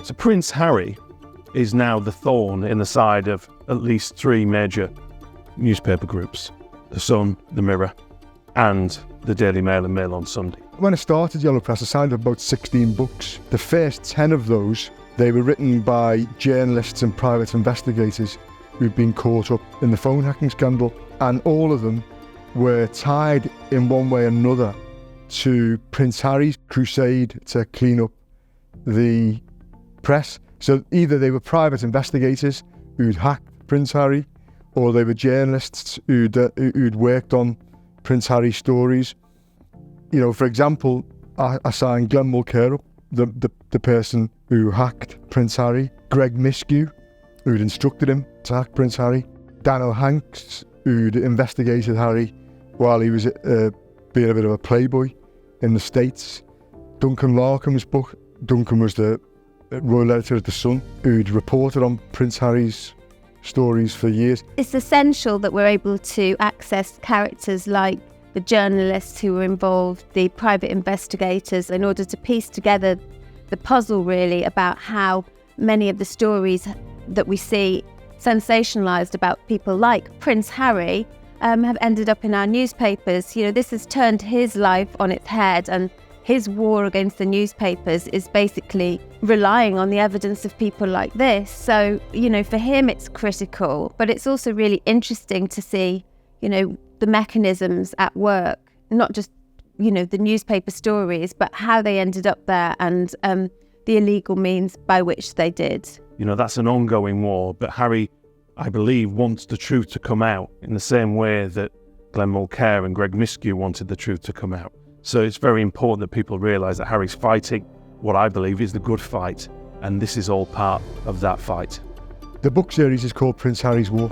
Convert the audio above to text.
So Prince Harry is now the thorn in the side of at least three major newspaper groups: The Sun, The Mirror, and the Daily Mail and Mail on Sunday. When I started Yellow Press, I signed up about 16 books. The first 10 of those, they were written by journalists and private investigators who'd been caught up in the phone hacking scandal, and all of them were tied in one way or another to Prince Harry's crusade to clean up the press. So either they were private investigators who'd hacked Prince Harry, or they were journalists who'd worked on Prince Harry stories. You know, for example, I signed Glenn Mulcair up, the person who hacked Prince Harry, Greg Miskew, who'd instructed him to hack Prince Harry, Danno Hanks, who'd investigated Harry while he was being a bit of a playboy in the States, Duncan Larkham's book. Duncan was the royal editor of The Sun, who'd reported on Prince Harry's stories for years. It's essential that we're able to access characters like the journalists who were involved, the private investigators, in order to piece together the puzzle really about how many of the stories that we see sensationalised about people like Prince Harry have ended up in our newspapers. You know, this has turned his life on its head, and his war against the newspapers is basically relying on the evidence of people like this. So, you know, for him it's critical, but it's also really interesting to see, you know, the mechanisms at work, not just, you know, the newspaper stories, but how they ended up there and the illegal means by which they did. You know, that's an ongoing war, but Harry, I believe, wants the truth to come out in the same way that Glenn Mulcair and Greg Miskew wanted the truth to come out. So it's very important that people realise that Harry's fighting what I believe is the good fight, and this is all part of that fight. The book series is called Prince Harry's War.